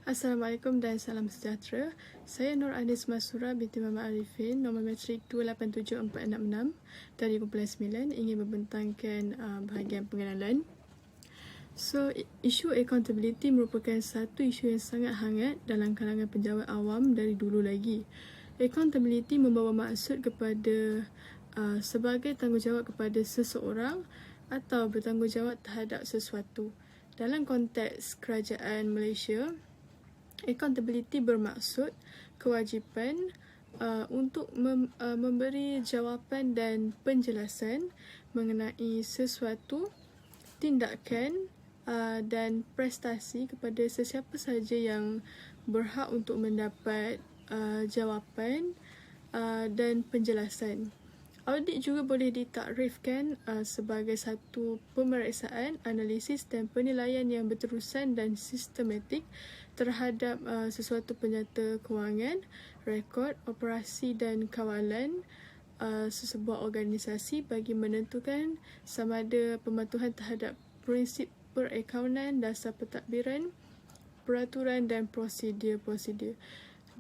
Assalamualaikum dan salam sejahtera. Saya Nur Anis Masura binti Muhammad Arifin, nombor matrik 287466 dari kumpulan 9, ingin membentangkan bahagian pengenalan. So, isu accountability merupakan satu isu yang sangat hangat dalam kalangan penjawat awam dari dulu lagi. Accountability membawa maksud kepada sebagai tanggungjawab kepada seseorang atau bertanggungjawab terhadap sesuatu. Dalam konteks kerajaan Malaysia, accountability bermaksud kewajipan untuk memberi jawapan dan penjelasan mengenai sesuatu tindakan dan prestasi kepada sesiapa sahaja yang berhak untuk mendapat jawapan dan penjelasan. Audit juga boleh ditakrifkan sebagai satu pemeriksaan, analisis dan penilaian yang berterusan dan sistematik terhadap sesuatu penyata kewangan, rekod, operasi dan kawalan sesebuah organisasi bagi menentukan sama ada pematuhan terhadap prinsip perakaunan, dasar pentadbiran, peraturan dan prosedur-prosedur.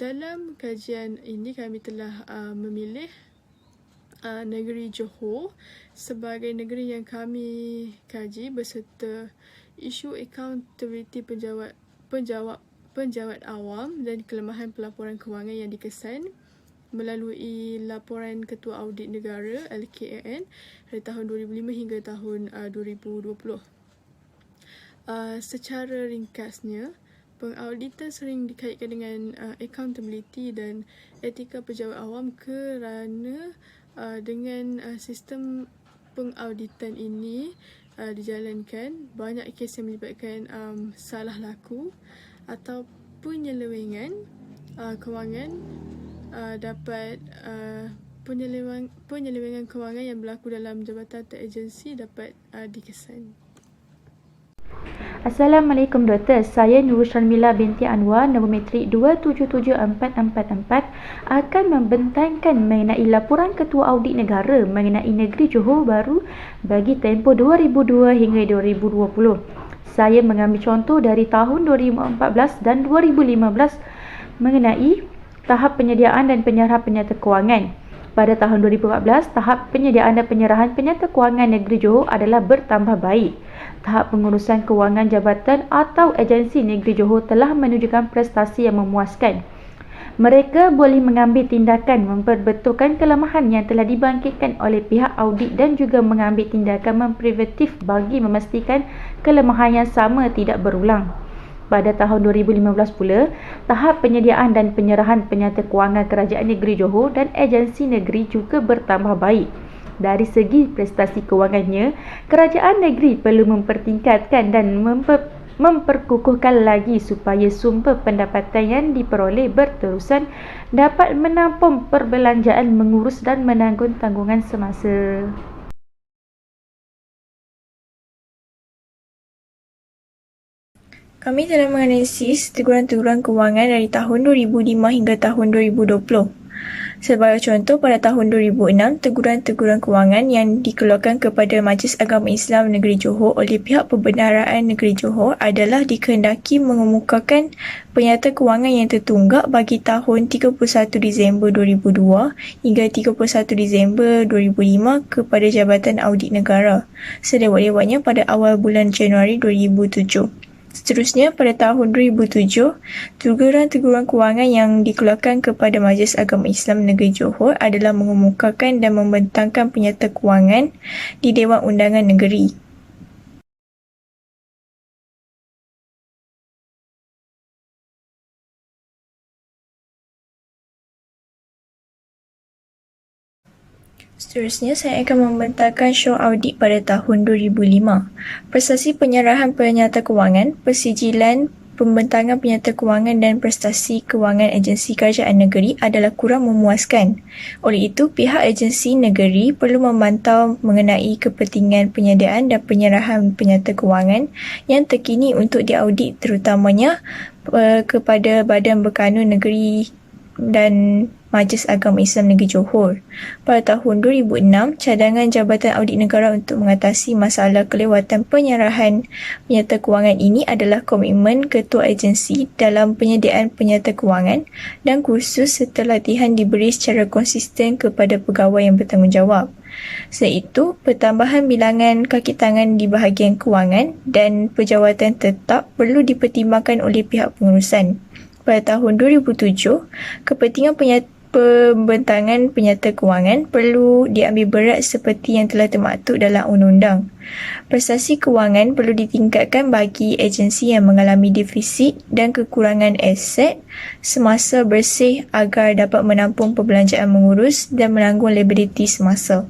Dalam kajian ini kami telah memilih negeri Johor sebagai negeri yang kami kaji beserta isu accountability penjawat awam dan kelemahan pelaporan kewangan yang dikesan melalui laporan Ketua Audit Negara LKAN dari tahun 2005 hingga tahun 2020. Secara ringkasnya, pengauditan sering dikaitkan dengan accountability dan etika pejabat awam kerana dengan sistem pengauditan ini dijalankan, banyak kes yang melibatkan salah laku atau penyelewengan kewangan dapat penyelewengan kewangan yang berlaku dalam jabatan atau agensi dapat dikesan. Assalamualaikum Doktor, saya Nur Sharmila binti Anwar, nombor matrik 277444 akan membentangkan mengenai laporan Ketua Audit Negara mengenai negeri Johor Bahru bagi tempoh 2002 hingga 2020. Saya mengambil contoh dari tahun 2014 dan 2015 mengenai tahap penyediaan dan penyerahan penyata kewangan. Pada tahun 2014, tahap penyediaan dan penyerahan penyata kewangan negeri Johor adalah bertambah baik. Tahap pengurusan kewangan jabatan atau agensi negeri Johor telah menunjukkan prestasi yang memuaskan. Mereka boleh mengambil tindakan memperbetulkan kelemahan yang telah dibangkitkan oleh pihak audit dan juga mengambil tindakan mempreventif bagi memastikan kelemahan yang sama tidak berulang. Pada tahun 2015 pula, tahap penyediaan dan penyerahan penyata kewangan kerajaan negeri Johor dan agensi negeri juga bertambah baik. Dari segi prestasi kewangannya, kerajaan negeri perlu mempertingkatkan dan memperkukuhkan lagi supaya sumber pendapatan yang diperoleh berterusan dapat menampung perbelanjaan mengurus dan menanggung tanggungan semasa. Kami telah menganalisis teguran-teguran kewangan dari tahun 2005 hingga tahun 2020. Sebagai contoh, pada tahun 2006, teguran-teguran kewangan yang dikeluarkan kepada Majlis Agama Islam Negeri Johor oleh pihak Perbendaharaan Negeri Johor adalah dikehendaki mengemukakan penyata kewangan yang tertunggak bagi tahun 31 Disember 2002 hingga 31 Disember 2005 kepada Jabatan Audit Negara, selewat-lewatnya pada awal bulan Januari 2007. Seterusnya, pada tahun 2007, teguran-teguran kewangan yang dikeluarkan kepada Majlis Agama Islam Negeri Johor adalah mengemukakan dan membentangkan penyata kewangan di Dewan Undangan Negeri. Seterusnya, saya akan membentangkan syur audit pada tahun 2005. Prestasi penyerahan penyata kewangan, persijilan pembentangan penyata kewangan dan prestasi kewangan agensi kerajaan negeri adalah kurang memuaskan. Oleh itu, pihak agensi negeri perlu memantau mengenai kepentingan penyediaan dan penyerahan penyata kewangan yang terkini untuk diaudit, terutamanya kepada badan berkanun negeri dan Majlis Agama Islam Negeri Johor. Pada tahun 2006, cadangan Jabatan Audit Negara untuk mengatasi masalah kelewatan penyerahan penyerta kewangan ini adalah komitmen Ketua Agensi dalam penyediaan penyerta kewangan dan kursus serta latihan diberi secara konsisten kepada pegawai yang bertanggungjawab. Selain itu, pertambahan bilangan kaki tangan di bahagian kewangan dan pejawatan tetap perlu dipertimbangkan oleh pihak pengurusan. Pada tahun 2007, kepentingan pembentangan penyerta kewangan perlu diambil berat seperti yang telah termaktub dalam undang-undang. Prestasi kewangan perlu ditingkatkan bagi agensi yang mengalami defisit dan kekurangan aset semasa bersih agar dapat menampung perbelanjaan mengurus dan menanggung liability semasa.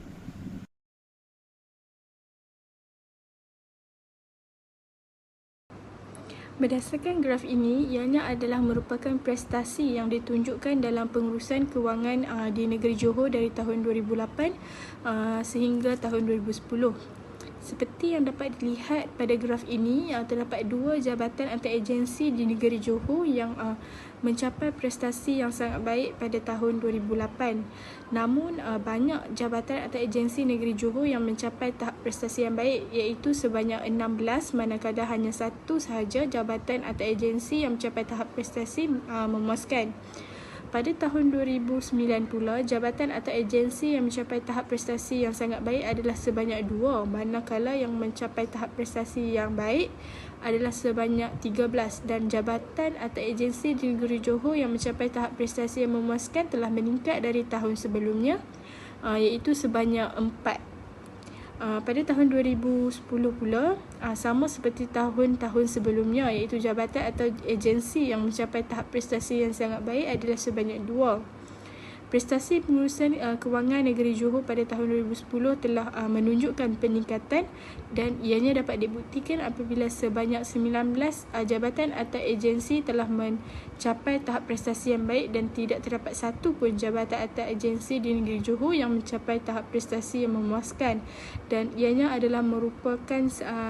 Berdasarkan graf ini, ianya adalah merupakan prestasi yang ditunjukkan dalam pengurusan kewangan di negeri Johor dari tahun 2008 sehingga tahun 2010. Seperti yang dapat dilihat pada graf ini, terdapat dua jabatan atau agensi di negeri Johor yang mencapai prestasi yang sangat baik pada tahun 2008. Namun, banyak jabatan atau agensi negeri Johor yang mencapai tahap prestasi yang baik, iaitu sebanyak 16, manakala hanya satu sahaja jabatan atau agensi yang mencapai tahap prestasi memuaskan. Pada tahun 2009 pula, jabatan atau agensi yang mencapai tahap prestasi yang sangat baik adalah sebanyak 2, manakala yang mencapai tahap prestasi yang baik adalah sebanyak 13, dan jabatan atau agensi di negeri Johor yang mencapai tahap prestasi yang memuaskan telah meningkat dari tahun sebelumnya, iaitu sebanyak 4. Pada tahun 2010 pula, sama seperti tahun-tahun sebelumnya, iaitu jabatan atau agensi yang mencapai tahap prestasi yang sangat baik adalah sebanyak 2. Prestasi pengurusan kewangan negeri Johor pada tahun 2010 telah menunjukkan peningkatan dan ianya dapat dibuktikan apabila sebanyak 19 jabatan atau agensi telah mencapai tahap prestasi yang baik dan tidak terdapat satu pun jabatan atau agensi di negeri Johor yang mencapai tahap prestasi yang memuaskan, dan ianya adalah merupakan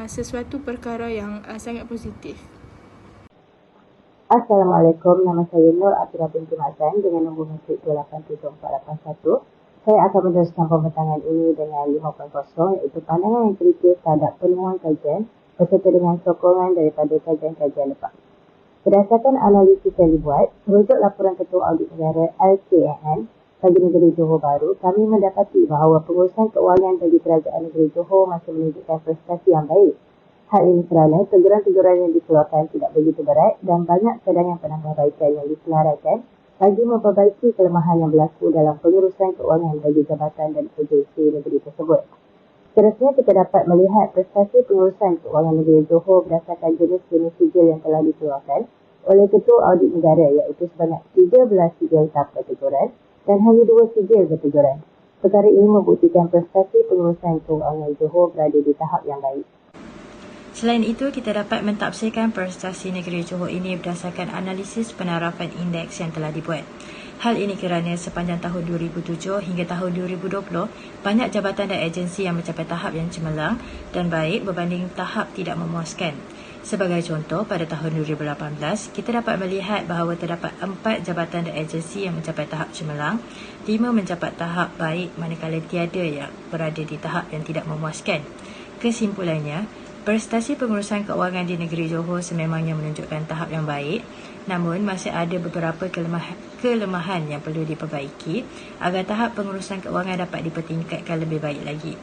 sesuatu perkara yang sangat positif. Assalamualaikum, nama saya Nur Atira binti Mazan dengan nombor metrik 287481. Saya akan meneruskan pembentangan ini dengan 5.0, iaitu pandangan yang kritis terhadap penemuan kajian berserta dengan sokongan daripada kajian-kajian lepas. Berdasarkan analisis yang dibuat, merujuk laporan Ketua Audit Negara LKAN bagi negeri Johor Bahru, kami mendapati bahawa pengurusan keuangan bagi kerajaan negeri Johor masih menunjukkan prestasi yang baik. Hal ini kerana teguran-teguran yang dikeluarkan tidak begitu berat dan banyak cadangan penambahbaikan yang diselarakan bagi memperbaiki kelemahan yang berlaku dalam pengurusan keuangan bagi jabatan dan agensi negeri tersebut. Seterusnya, kita dapat melihat prestasi pengurusan keuangan negeri Johor berdasarkan jenis-jenis sijil yang telah dikeluarkan oleh Ketua Audit Negara, iaitu sebanyak 13 sijil tanpa teguran dan hanya 2 sijil berteguran. Perkara ini membuktikan prestasi pengurusan keuangan Johor berada di tahap yang baik. Selain itu, kita dapat mentafsirkan prestasi negeri Johor ini berdasarkan analisis penarapan indeks yang telah dibuat. Hal ini kerana sepanjang tahun 2007 hingga tahun 2020, banyak jabatan dan agensi yang mencapai tahap yang cemerlang dan baik berbanding tahap tidak memuaskan. Sebagai contoh, pada tahun 2018, kita dapat melihat bahawa terdapat 4 jabatan dan agensi yang mencapai tahap cemerlang, 5 mencapai tahap baik manakala tiada yang berada di tahap yang tidak memuaskan. Kesimpulannya, prestasi pengurusan keuangan di negeri Johor sememangnya menunjukkan tahap yang baik, namun masih ada beberapa kelemahan yang perlu diperbaiki agar tahap pengurusan keuangan dapat dipertingkatkan lebih baik lagi.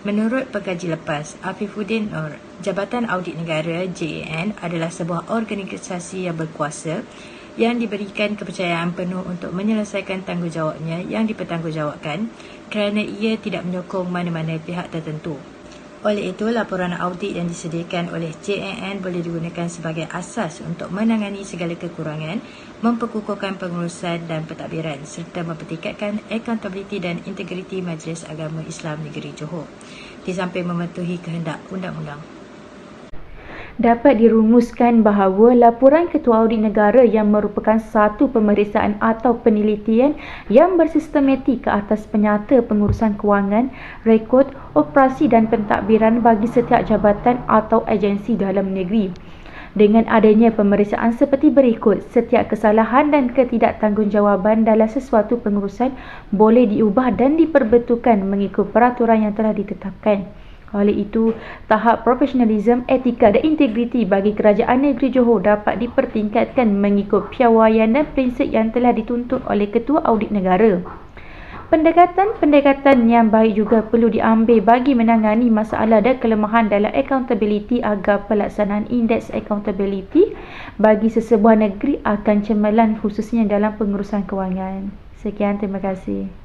Menurut pengkaji lepas, Afifuddin Nur, Jabatan Audit Negara JAN adalah sebuah organisasi yang berkuasa yang diberikan kepercayaan penuh untuk menyelesaikan tanggungjawabnya yang dipertanggungjawabkan kerana ia tidak menyokong mana-mana pihak tertentu. Oleh itu, laporan audit yang disediakan oleh JAN boleh digunakan sebagai asas untuk menangani segala kekurangan, memperkukuhkan pengurusan dan pentadbiran serta mempertingkatkan accountability dan integriti Majlis Agama Islam Negeri Johor, di samping mematuhi kehendak undang-undang. Dapat dirumuskan bahawa laporan Ketua Audit Negara yang merupakan satu pemeriksaan atau penelitian yang bersistematik ke atas penyata pengurusan kewangan, rekod, operasi dan pentadbiran bagi setiap jabatan atau agensi dalam negeri. Dengan adanya pemeriksaan seperti berikut, setiap kesalahan dan ketidaktanggungjawaaban dalam sesuatu pengurusan boleh diubah dan diperbetulkan mengikut peraturan yang telah ditetapkan. Oleh itu, tahap profesionalisme, etika dan integriti bagi Kerajaan Negeri Johor dapat dipertingkatkan mengikut piawaian dan prinsip yang telah dituntut oleh Ketua Audit Negara. Pendekatan yang baik juga perlu diambil bagi menangani masalah dan kelemahan dalam accountability agar pelaksanaan indeks accountability bagi sesebuah negeri akan cemerlang khususnya dalam pengurusan kewangan. Sekian, terima kasih.